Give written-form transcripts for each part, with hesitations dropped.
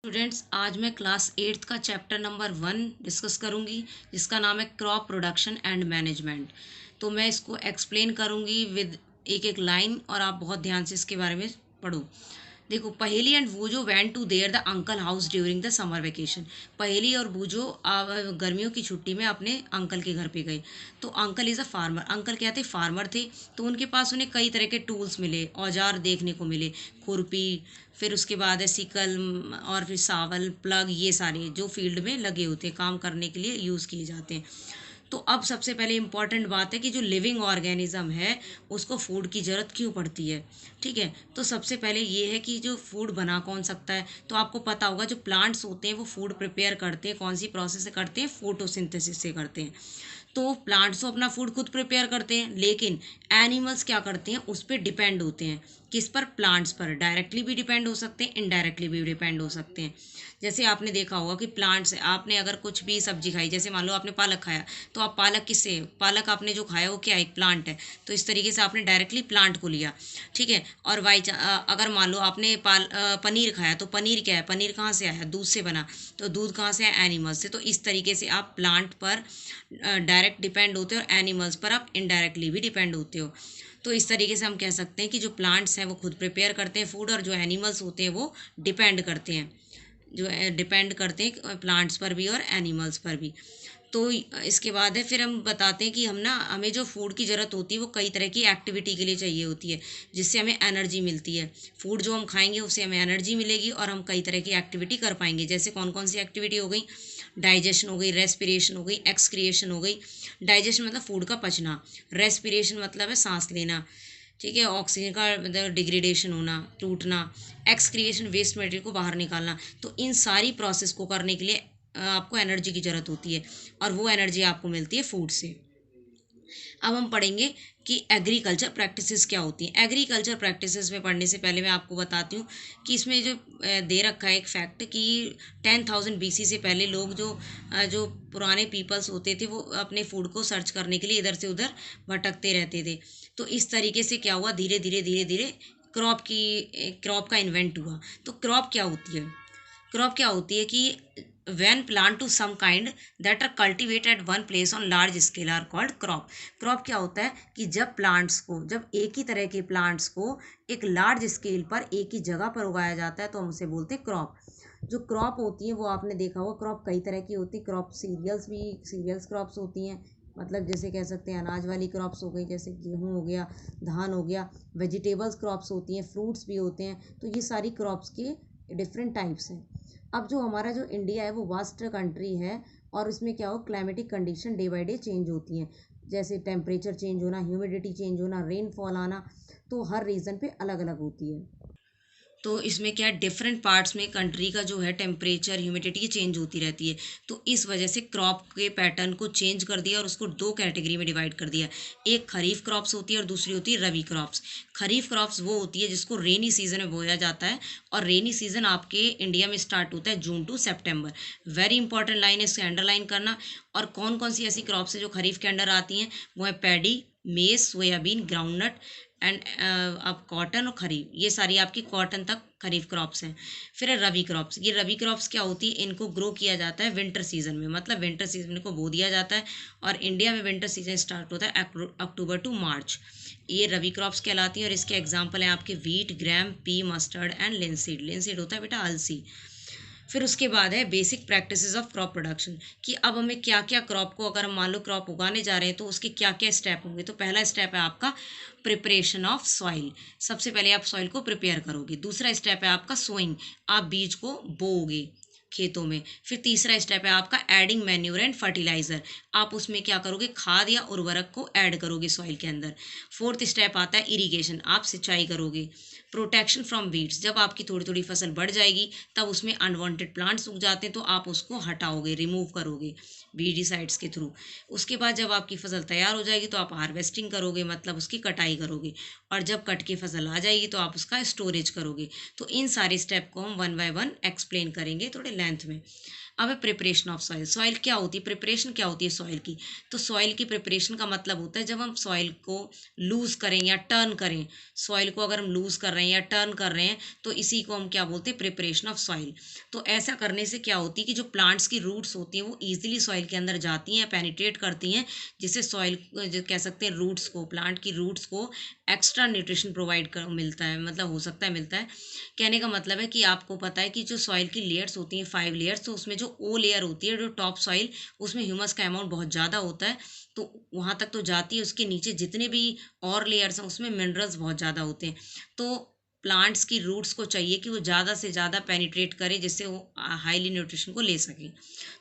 Students, आज मैं class 8th का चैप्टर नंबर 1 डिस्कस करूंगी, जिसका नाम है क्रॉप प्रोडक्शन एंड मैनेजमेंट। तो मैं इसको एक्सप्लेन करूंगी विद एक एक लाइन, और आप बहुत ध्यान से इसके बारे में पढ़ो। देखो, Paheli and Boojho went to there the uncle house during the summer vacation. Paheli और बूजो गर्मियों की छुट्टी में अपने अंकल के घर पे गए। तो uncle is a farmer. Uncle क्या थे? फार्मर थे। तो उनके पास उन्हें कई तरह के टूल्स मिले, औजार देखने को मिले। खुरपी, फिर उसके बाद है सिकल, और फिर सावल, प्लग, ये सारे जो फील्ड में लगे होते हैं, काम करने के लिए यूज़ किए जाते हैं। तो अब सबसे पहले इम्पॉर्टेंट बात है कि जो लिविंग ऑर्गेनिज्म है उसको फूड की ज़रूरत क्यों पड़ती है। ठीक है, तो सबसे पहले ये है कि जो फूड बना कौन सकता है। तो आपको पता होगा, जो प्लांट्स होते हैं वो फूड प्रिपेयर करते हैं, कौन सी प्रोसेस से करते हैं? फोटोसिंथेसिस से करते हैं। तो प्लांट्स तो अपना फूड खुद प्रिपेयर करते हैं, लेकिन एनिमल्स क्या करते हैं? उस पर डिपेंड होते हैं। किस पर? प्लांट्स पर। डायरेक्टली भी डिपेंड हो सकते हैं, इनडायरेक्टली भी डिपेंड हो सकते हैं। जैसे आपने देखा होगा कि प्लांट्स, आपने अगर कुछ भी सब्जी खाई, जैसे मान लो आपने पालक खाया, तो आप पालक किससे? पालक आपने जो खाया वो क्या है? एक प्लांट है। तो इस तरीके से आपने डायरेक्टली प्लांट को लिया। ठीक है। और अगर मान लो आपने पनीर खाया, तो पनीर क्या है? पनीर कहाँ से आया? दूध से बना। तो दूध कहाँ से आया? एनिमल्स से। तो इस तरीके से आप प्लांट पर डायरेक्ट डिपेंड होते हो, और एनिमल्स पर आप इनडायरेक्टली भी डिपेंड होते हो। तो इस तरीके से हम कह सकते हैं कि जो प्लांट्स हैं वो खुद प्रिपेयर करते हैं फूड, और जो एनिमल्स होते हैं वो डिपेंड करते हैं, जो डिपेंड करते हैं प्लांट्स पर भी और एनिमल्स पर भी। तो इसके बाद है, फिर हम बताते हैं कि हमें जो फूड की ज़रूरत होती है वो कई तरह की एक्टिविटी के लिए चाहिए होती है, जिससे हमें एनर्जी मिलती है। फूड जो हम खाएंगे उससे हमें एनर्जी मिलेगी, और हम कई तरह की एक्टिविटी कर पाएंगे। जैसे कौन कौन सी एक्टिविटी हो गई? डाइजेशन हो गई, रेस्पिरेशन हो गई, एक्सक्रिएशन हो गई। डाइजेशन मतलब फूड का पचना। रेस्पिरेशन मतलब है सांस लेना। ठीक है। ऑक्सीजन का मतलब डिग्रेडेशन होना, टूटना। एक्सक्रिएशन वेस्ट मटेरियल को बाहर निकालना। तो इन सारी प्रोसेस को करने के लिए आपको एनर्जी की ज़रूरत होती है, और वो एनर्जी आपको मिलती है फूड से। अब हम पढ़ेंगे कि एग्रीकल्चर प्रैक्टिसेस क्या होती हैं। एग्रीकल्चर प्रैक्टिसेस में पढ़ने से पहले मैं आपको बताती हूँ कि इसमें जो दे रखा है एक फैक्ट, कि 10,000 BC से पहले लोग जो पुराने पीपल्स होते थे वो अपने फूड को सर्च करने के लिए इधर से उधर भटकते रहते थे। तो इस तरीके से क्या हुआ, धीरे धीरे धीरे धीरे क्रॉप का इन्वेंट हुआ। तो क्रॉप क्या होती है? क्रॉप क्या होती है कि when plant to some kind that are cultivated at one place on large scale are called crop। Crop क्या होता है कि जब एक ही तरह के प्लांट्स को एक लार्ज स्केल पर एक ही जगह पर उगाया जाता है, तो हम उसे बोलते हैं क्रॉप। जो क्रॉप होती है वो आपने देखा होगा, क्रॉप कई तरह की होती है। क्रॉप सीरियल्स क्रॉप्स होती हैं, मतलब जैसे कह सकते हैं अनाज वाली क्रॉप्स हो गई, जैसे गेहूँ हो गया, धान हो गया। वेजिटेबल्स क्रॉप्स होती हैं, फ्रूट्स भी होते हैं। तो ये सारी क्रॉप्स के डिफरेंट टाइप्स हैं। अब जो हमारा जो इंडिया है वो वास्ट कंट्री है, और इसमें क्या हो, climatic condition day by day change होती हैं। जैसे टेम्परेचर चेंज होना, ह्यूमिडिटी चेंज होना, रेनफॉल आना, तो हर रीजन पे अलग अलग होती है। तो इसमें क्या है, डिफरेंट पार्ट्स में कंट्री का जो है टेम्परेचर, ह्यूमिडिटी चेंज होती रहती है। तो इस वजह से क्रॉप के पैटर्न को चेंज कर दिया, और उसको दो कैटेगरी में डिवाइड कर दिया। एक खरीफ क्रॉप्स होती है और दूसरी होती है रबी क्रॉप्स। खरीफ क्रॉप्स वो होती है जिसको रेनी सीजन में बोया जाता है, और रेनी सीजन आपके इंडिया में स्टार्ट होता है June to September. Very important line है, इससे अंडरलाइन करना। और कौन कौन सी ऐसी क्रॉप्स है जो खरीफ के अंडर आती हैं? वो है पैडी, मेज, सोयाबीन, ग्राउंडनट एंड अब कॉटन और खरीफ, ये सारी आपकी कॉटन तक खरीफ क्रॉप्स हैं। फिर है रबी क्रॉप्स। ये रबी क्रॉप्स क्या होती है? इनको ग्रो किया जाता है विंटर सीजन में, मतलब विंटर सीजन को बो दिया जाता है, और इंडिया में विंटर सीजन स्टार्ट होता है अक्टूबर टू मार्च। ये रबी क्रॉप्स कहलाती हैं, और इसके एग्जाम्पल हैं आपके wheat, gram, P, mustard and linseed. Linseed होता है बेटा अलसी। फिर उसके बाद है basic practices of crop production, कि अब हमें क्या क्या क्रॉप को, अगर हम मान लो क्रॉप उगाने जा रहे हैं तो उसके क्या क्या स्टेप होंगे। तो पहला स्टेप है आपका प्रिपरेशन ऑफ सॉइल। सबसे पहले आप सॉइल को प्रिपेयर करोगे। दूसरा स्टेप है आपका सोइंग, आप बीज को बोओगे खेतों में। फिर तीसरा स्टेप है आपका एडिंग मैन्यूर एंड फर्टिलाइजर, आप उसमें क्या करोगे, खाद या उर्वरक को ऐड करोगे सॉइल के अंदर। फोर्थ स्टेप आता है इरिगेशन, आप सिंचाई करोगे। प्रोटेक्शन फ्रॉम वीड्स, जब आपकी थोड़ी थोड़ी फसल बढ़ जाएगी तब उसमें अनवांटेड प्लांट्स उग जाते हैं, तो आप उसको हटाओगे, रिमूव करोगे वीडिसाइड्स के थ्रू। उसके बाद जब आपकी फसल तैयार हो जाएगी तो आप हार्वेस्टिंग करोगे, मतलब उसकी कटाई करोगे। और जब कट के फसल आ जाएगी तो आप उसका स्टोरेज करोगे। तो इन सारे स्टेप को हम वन बाय वन एक्सप्लेन करेंगे थोड़े लेंथ में। अब है प्रिपरेशन ऑफ सॉइल। सॉइल क्या होती है, प्रिपरेशन क्या होती है सॉइल की? तो सॉइल की प्रिपरेशन का मतलब होता है जब हम सॉइल को लूज करें या टर्न करें, सॉइल को अगर हम लूज कर रहे हैं या टर्न कर रहे हैं तो इसी को हम क्या बोलते हैं, प्रिपरेशन ऑफ सॉइल। तो ऐसा करने से क्या होती है कि जो प्लांट्स की रूट्स होती हैं वो ईजिली सॉइल के अंदर जाती हैं, पेनिट्रेट करती हैं, जिससे सॉइल जो कह सकते हैं रूट्स को, प्लांट की रूट्स को एक्स्ट्रा न्यूट्रिशन प्रोवाइड कर मिलता है, मतलब हो सकता है मिलता है। कहने का मतलब है कि आपको पता है कि जो सॉइल की लेयर्स होती हैं 5 लेयर्स, तो उसमें जो ओ लेयर होती है, जो टॉप सॉइल, उसमें ह्यूमस का अमाउंट बहुत ज़्यादा होता है, तो वहाँ तक तो जाती है। उसके नीचे जितने भी और लेयर्स हैं उसमें मिनरल्स बहुत ज़्यादा होते हैं। तो प्लांट्स की रूट्स को चाहिए कि वो ज़्यादा से ज़्यादा पेनिट्रेट करे, जिससे वो हाईली न्यूट्रिशन को ले सके।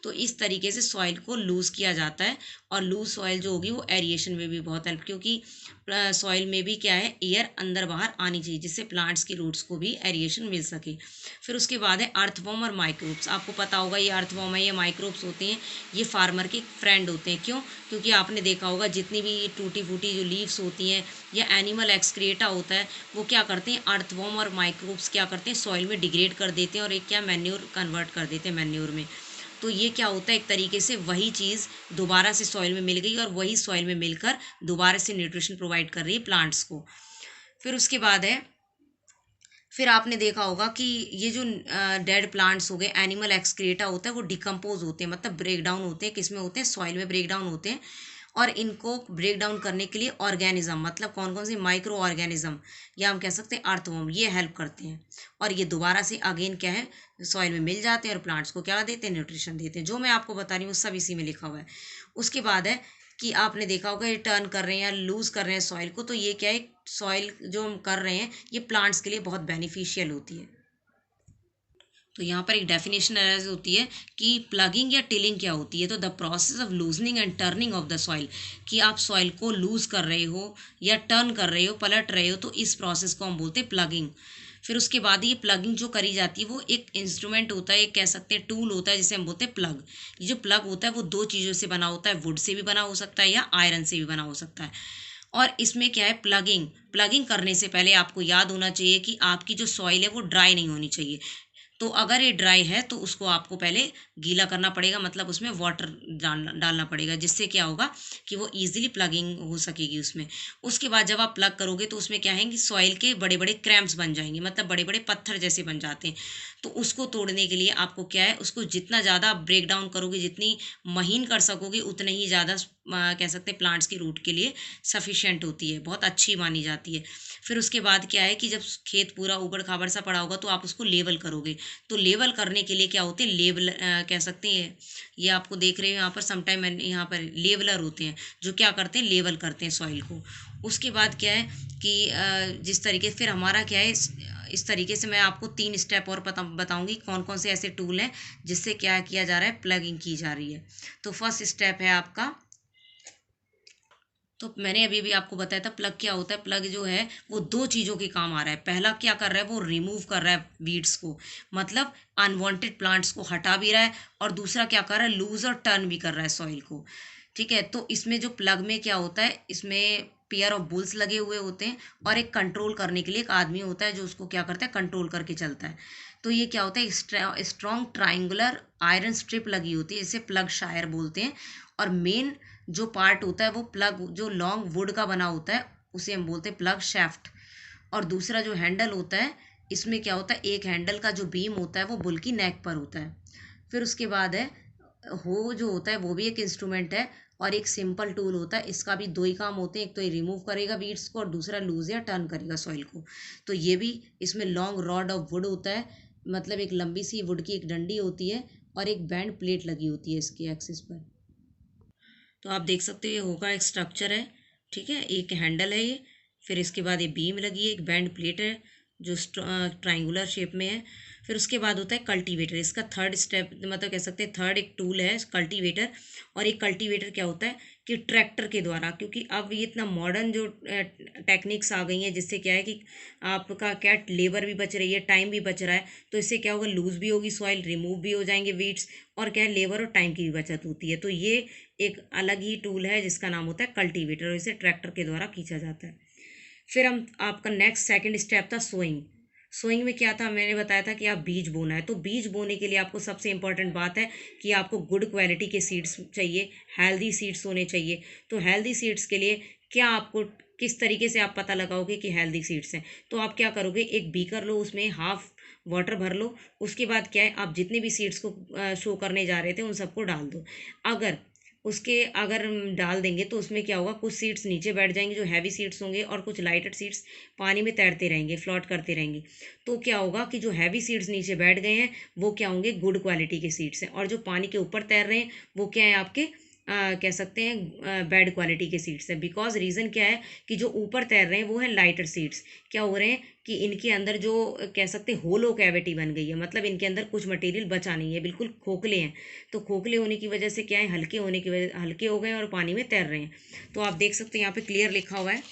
तो इस तरीके से सॉइल को लूज़ किया जाता है। और लूज सॉइल जो होगी वो एरिएशन में भी बहुत हेल्प, क्योंकि सॉइल में भी क्या है, एयर अंदर बाहर आनी चाहिए, जिससे प्लांट्स की रूट्स को भी एरिएशन मिल सके। फिर उसके बाद है अर्थवॉर्म और माइक्रोब्स। आपको पता होगा ये अर्थवॉर्म है, ये माइक्रोब्स होते हैं, ये फार्मर के फ्रेंड होते हैं। क्यों? क्योंकि आपने देखा होगा जितनी भी टूटी फूटी जो लीव्स होती हैं या एनिमल एक्सक्रिएटा होता है, वो क्या करते हैं, अर्थवॉर्म और माइक्रोब्स क्या करते हैं, सॉइल में डिग्रेड कर देते हैं और एक क्या, मैन्योर कन्वर्ट कर देते हैं मैन्योर में। तो ये क्या होता है, एक तरीके से वही चीज़ दोबारा से सॉइल में मिल गई और वही सॉइल में मिलकर दोबारा से न्यूट्रिशन प्रोवाइड कर रही है प्लांट्स को। फिर उसके बाद है, फिर आपने देखा होगा कि ये जो डेड प्लांट्स हो गए, एनिमल एक्सक्रिएटा होता है, वो डिकम्पोज होते हैं, मतलब ब्रेक डाउन होते हैं, किसमें होते हैं, सॉइल में ब्रेक डाउन होते हैं। और इनको ब्रेक डाउन करने के लिए ऑर्गेनिज्म, मतलब कौन कौन सी, माइक्रो ऑर्गेनिज्म, या हम कह सकते हैं अर्थवर्म, ये हेल्प करते हैं। और ये दोबारा से अगेन क्या है, सॉइल में मिल जाते हैं और प्लांट्स को क्या देते हैं, न्यूट्रिशन देते हैं। जो मैं आपको बता रही हूँ सब इसी में लिखा हुआ है। उसके बाद है कि आपने देखा होगा ये टर्न कर रहे हैं या लूज कर रहे हैं सॉइल को, तो ये क्या है, सॉइल जो हम कर रहे हैं ये प्लांट्स के लिए बहुत बेनिफिशियल होती है। तो यहाँ पर एक डेफिनेशन एरर होती है कि प्लगिंग या टिलिंग क्या होती है, तो the process of loosening and turning of the soil, कि आप सॉइल को लूज कर रहे हो या टर्न कर रहे हो, पलट रहे हो, तो इस प्रोसेस को हम बोलते हैं प्लगिंग। फिर उसके बाद ये प्लगिंग जो करी जाती है वो एक इंस्ट्रूमेंट होता है, एक कह सकते हैं टूल होता है, जिसे हम बोलते हैं प्लग। ये जो प्लग होता है वो दो चीज़ों से बना होता है, वुड से भी बना हो सकता है या आयरन से भी बना हो सकता है। और इसमें क्या है, प्लगिंग प्लगिंग करने से पहले आपको याद होना चाहिए कि आपकी जो सॉइल है वो ड्राई नहीं होनी चाहिए। तो अगर ये ड्राई है तो उसको आपको पहले गीला करना पड़ेगा, मतलब उसमें वाटर डालना डालना पड़ेगा, जिससे क्या होगा कि वो इजीली प्लगिंग हो सकेगी उसमें। उसके बाद जब आप प्लग करोगे तो उसमें क्या है कि सॉइल के बड़े बड़े क्रैम्प्स बन जाएंगे, मतलब बड़े बड़े पत्थर जैसे बन जाते हैं। तो उसको तोड़ने के लिए आपको क्या है, उसको जितना ज़्यादा ब्रेक डाउन करोगे, जितनी महीन कर सकोगे, उतने ही ज़्यादा कह सकते हैं प्लांट्स की रूट के लिए सफिशिएंट होती है, बहुत अच्छी मानी जाती है। फिर उसके बाद क्या है कि जब खेत पूरा ऊबड़ खाबड़ सा पड़ा होगा तो आप उसको लेवल करोगे। तो लेवल करने के लिए क्या होते हैं, लेवल कह सकते हैं, ये आपको देख रहे हो यहाँ पर समटाइम यहाँ पर लेवलर होते हैं जो क्या करते हैं, लेवल करते हैं सॉइल को। उसके बाद क्या है कि जिस तरीके फिर हमारा क्या है, इस तरीके से मैं आपको 3 स्टेप और बताऊंगी कौन कौन से ऐसे टूल हैं जिससे क्या किया जा रहा है, प्लगिंग की जा रही है। तो फर्स्ट स्टेप है आपका, तो मैंने अभी भी आपको बताया था प्लग क्या होता है। प्लग जो है वो दो चीज़ों के काम आ रहा है। पहला क्या कर रहा है, वो रिमूव कर रहा है वीड्स को, मतलब अनवांटेड प्लांट्स को हटा भी रहा है, और दूसरा क्या कर रहा है, लूज और टर्न भी कर रहा है सॉइल को। ठीक है, तो इसमें जो प्लग में क्या होता है, इसमें पेयर ऑफ बुल्स लगे हुए होते हैं और एक कंट्रोल करने के लिए एक आदमी होता है जो उसको क्या करता है, कंट्रोल करके चलता है। तो ये क्या होता है, स्ट्रॉन्ग ट्राइंगुलर आयरन स्ट्रिप लगी होती है, इसे प्लग शायर बोलते हैं। और मेन जो पार्ट होता है वो प्लग जो लॉन्ग वुड का बना होता है उसे हम बोलते हैं प्लग शैफ्ट। और दूसरा जो हैंडल होता है, इसमें क्या होता है, एक हैंडल का जो बीम होता है वो बुल की नेक पर होता है। फिर उसके बाद है हो जो होता है वो भी एक इंस्ट्रूमेंट है और एक सिंपल टूल होता है। इसका भी दो ही काम होते हैं, एक तो ये रिमूव करेगा वीड्स को और दूसरा लूज या टर्न करेगा सॉइल को। तो ये भी, इसमें लॉन्ग रॉड ऑफ वुड होता है, मतलब एक लंबी सी वुड की एक डंडी होती है और एक बैंड प्लेट लगी होती है इसके एक्सिस पर। तो आप देख सकते हो ये होगा एक स्ट्रक्चर है, ठीक है, एक हैंडल है ये, फिर इसके बाद ये बीम लगी है, एक बैंड प्लेट है जो ट्राइंगुलर शेप में है। फिर उसके बाद होता है कल्टीवेटर, इसका थर्ड स्टेप, मतलब कह सकते हैं थर्ड एक टूल है कल्टीवेटर। और एक कल्टीवेटर क्या होता है कि ट्रैक्टर के द्वारा, क्योंकि अब ये इतना मॉडर्न जो टेक्निक्स आ गई हैं, जिससे क्या है कि आपका क्या लेबर भी बच रही है, टाइम भी बच रहा है। तो इससे क्या होगा, लूज भी होगी सॉइल, रिमूव भी हो जाएंगे वीड्स, और क्या है, लेबर और टाइम की भी बचत होती है। तो ये एक अलग ही टूल है जिसका नाम होता है कल्टीवेटर, और इसे ट्रैक्टर के द्वारा खींचा जाता है। फिर हम आपका नेक्स्ट सेकंड स्टेप था सोइंग। सोइंग में क्या था, मैंने बताया था कि आप बीज बोना है। तो बीज बोने के लिए आपको सबसे इम्पोर्टेंट बात है कि आपको गुड क्वालिटी के सीड्स चाहिए, हेल्दी सीड्स होने चाहिए। तो हेल्दी सीड्स के लिए क्या आपको, किस तरीके से आप पता लगाओगे कि हेल्दी सीड्स हैं? तो आप क्या करोगे, एक बीकर लो, उसमें हाफ वाटर भर लो। उसके बाद क्या है, आप जितने भी सीड्स को शो करने जा रहे थे उन सबको डाल दो। अगर डाल देंगे तो उसमें क्या होगा, कुछ सीड्स नीचे बैठ जाएंगे जो हैवी सीड्स होंगे, और कुछ लाइटर सीड्स पानी में तैरते रहेंगे, फ्लोट करते रहेंगे। तो क्या होगा कि जो हैवी सीड्स नीचे बैठ गए हैं वो क्या होंगे, गुड क्वालिटी के सीड्स हैं, और जो पानी के ऊपर तैर रहे हैं वो क्या है, आपके कह सकते हैं बैड क्वालिटी के सीड्स हैं। बिकॉज रीज़न क्या है कि जो ऊपर तैर रहे हैं वो है लाइटर सीड्स। क्या हो रहे हैं कि इनके अंदर जो कह सकते हैं होलो कैविटी बन गई है, मतलब इनके अंदर कुछ मटेरियल बचा नहीं है, बिल्कुल खोखले हैं। तो खोखले होने की वजह से क्या है, हल्के होने की वजह हल्के हो गए और पानी में तैर रहे हैं। तो आप देख सकते हैं यहाँ पे क्लियर लिखा हुआ है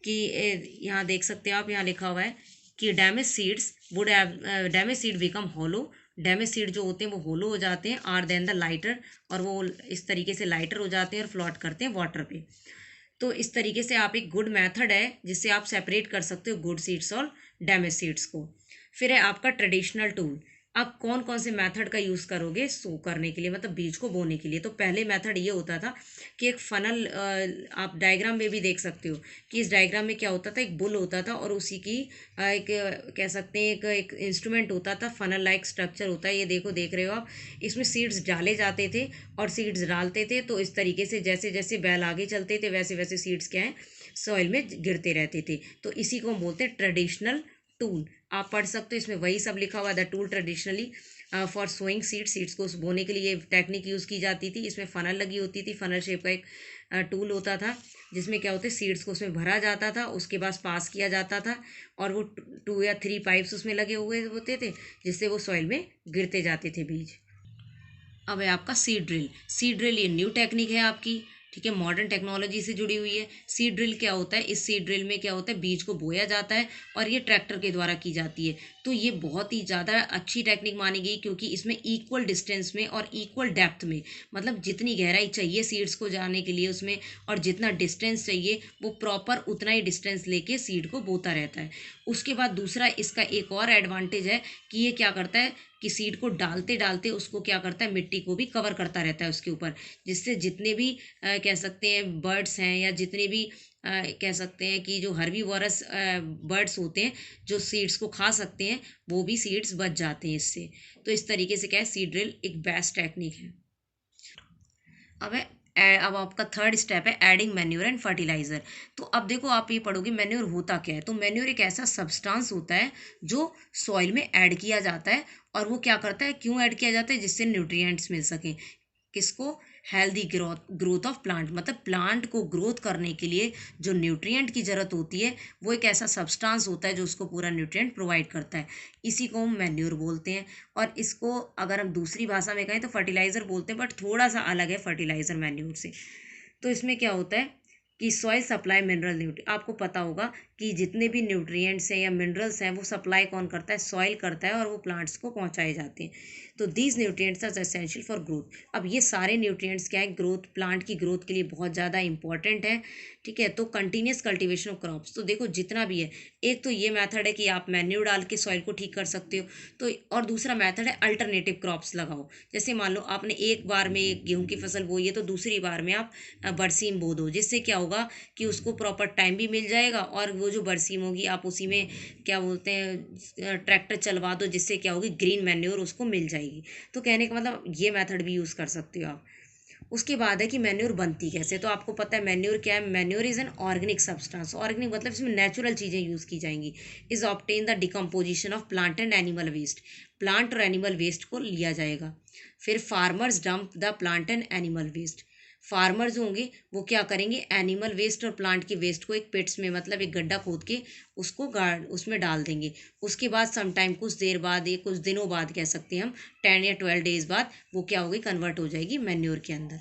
कि यहाँ देख सकते हैं आप, यहाँ लिखा हुआ है कि damage seeds would damage seed become hollow. Damage seed जो होते हैं वो होलो हो जाते हैं, आर देन द लाइटर, और वो इस तरीके से लाइटर हो जाते हैं और फ्लोट करते हैं वाटर पे। तो इस तरीके से आप, एक गुड मेथड है जिससे आप सेपरेट कर सकते हो गुड सीड्स और डैमेज सीड्स को। फिर है आपका ट्रेडिशनल टूल। आप कौन कौन से मेथड का यूज़ करोगे सो करने के लिए, मतलब बीज को बोने के लिए? तो पहले मेथड ये होता था कि एक फनल, आप डायग्राम में भी देख सकते हो कि इस डायग्राम में क्या होता था, एक बुल होता था और उसी की एक कह सकते हैं एक इंस्ट्रूमेंट होता था, फनल लाइक स्ट्रक्चर होता है, ये देखो, देख रहे हो आप। इसमें सीड्स डाले जाते थे और सीड्स डालते थे, तो इस तरीके से जैसे जैसे बैल आगे चलते थे वैसे वैसे सीड्स क्या है, सॉइल में गिरते रहते थे। तो इसी को हम बोलते हैं ट्रेडिशनल टूल। आप पढ़ सकते हो, इसमें वही सब लिखा हुआ है, the tool traditionally for sowing seeds को बोने के लिए टेक्निक यूज़ की जाती थी। इसमें फनल लगी होती थी, फनल शेप का एक टूल होता था जिसमें क्या होते, सीड्स को उसमें भरा जाता था, उसके बाद पास किया जाता था, और वो 2 या 3 पाइप्स उसमें लगे हुए होते थे जिससे वो सॉइल में गिरते जाते थे बीज। अब है आपका सीड ड्रिल। सीड ड्रिल ये न्यू टेक्निक है आपकी, ठीक है, मॉडर्न टेक्नोलॉजी से जुड़ी हुई है। सीड ड्रिल क्या होता है, इस सीड ड्रिल में क्या होता है, बीज को बोया जाता है और ये ट्रैक्टर के द्वारा की जाती है। तो ये बहुत ही ज़्यादा अच्छी टेक्निक मानी गई, क्योंकि इसमें इक्वल डिस्टेंस में और इक्वल डेप्थ में, मतलब जितनी गहराई चाहिए सीड्स को जाने के लिए उसमें, और जितना डिस्टेंस चाहिए वो प्रॉपर उतना ही डिस्टेंस लेके सीड को बोता रहता है। उसके बाद दूसरा इसका एक और एडवांटेज है कि ये क्या करता है कि सीड को डालते डालते उसको क्या करता है, मिट्टी को भी कवर करता रहता है उसके ऊपर, जिससे जितने भी कह सकते हैं बर्ड्स हैं, या जितने भी कह सकते हैं कि जो हर्बीवोरस बर्ड्स होते हैं जो सीड्स को खा सकते हैं, वो भी सीड्स बच जाते हैं इससे। तो इस तरीके से क्या है, सीड ड्रिल एक बेस्ट टेक्निक है। अब है अब आपका थर्ड स्टेप है एडिंग मैन्योर एंड फर्टिलाइजर। तो अब देखो, आप ये पढ़ोगे मैन्योर होता क्या है। तो मैन्योर एक ऐसा सब्सटेंस होता है जो सॉइल में ऐड किया जाता है, और वो क्या करता है, क्यों ऐड किया जाता है, जिससे न्यूट्रिएंट्स मिल सकें। किसको, healthy growth growth of plant, मतलब प्लांट को ग्रोथ करने के लिए जो न्यूट्रिएंट की ज़रूरत होती है वो एक ऐसा सब्सटेंस होता है जो उसको पूरा न्यूट्रिएंट प्रोवाइड करता है। इसी को हम मैन्योर बोलते हैं। और इसको अगर हम दूसरी भाषा में कहें तो फर्टिलाइज़र बोलते हैं, बट थोड़ा सा अलग है फर्टिलाइज़र मैन्योर से। तो इसमें क्या होता है कि सॉइल सप्लाई मिनरल न्यूट्री, आपको पता होगा कि जितने भी न्यूट्रिएंट्स हैं या मिनरल्स हैं वो सप्लाई कौन करता है, सॉइल करता है, और वो प्लांट्स को पहुंचाए जाते हैं। तो these nutrients are essential for growth. अब ये सारे न्यूट्रिएंट्स क्या है, ग्रोथ, प्लांट की ग्रोथ के लिए बहुत ज़्यादा इंपॉर्टेंट है, ठीक है। तो कंटिन्यूस कल्टीवेशन ऑफ क्रॉप्स, तो देखो जितना भी है, एक तो ये मेथड है कि आप मैन्यूर डाल के सॉइल को ठीक कर सकते हो। तो और दूसरा मेथड है अल्टरनेटिव क्रॉप्स लगाओ। जैसे मान लो आपने एक बार में गेहूं की फसल बोई है, तो दूसरी बार में आप बरसीम बो दो, जिससे क्या होगा कि उसको प्रॉपर टाइम भी मिल जाएगा, और वो जो बरसीम होगी आप उसी में क्या बोलते हैं ट्रैक्टर चलवा दो, जिससे क्या होगी, ग्रीन मैन्योर उसको मिल जाएगी। तो कहने का मतलब ये मेथड भी यूज़ कर सकते हो आप। उसके बाद है कि मैन्योर बनती कैसे। तो आपको पता है मैन्योर क्या है, manure is an organic substance. Organic मतलब इसमें नेचुरल चीज़ें यूज़ की जाएंगी। Is obtain the decomposition of plant and animal waste, plant और एनिमल वेस्ट को लिया जाएगा। फिर farmers dump the plant and animal waste, farmers होंगे वो क्या करेंगे, एनिमल वेस्ट और प्लांट के वेस्ट को एक पिट्स में, मतलब एक गड्ढा खोद के उसको गाड़ उसमें डाल देंगे। उसके बाद समटाइम, कुछ देर बाद, कुछ दिनों बाद कह सकते हैं हम, 10 या 12 डेज बाद वो क्या होगी, कन्वर्ट हो जाएगी मैन्योर के अंदर।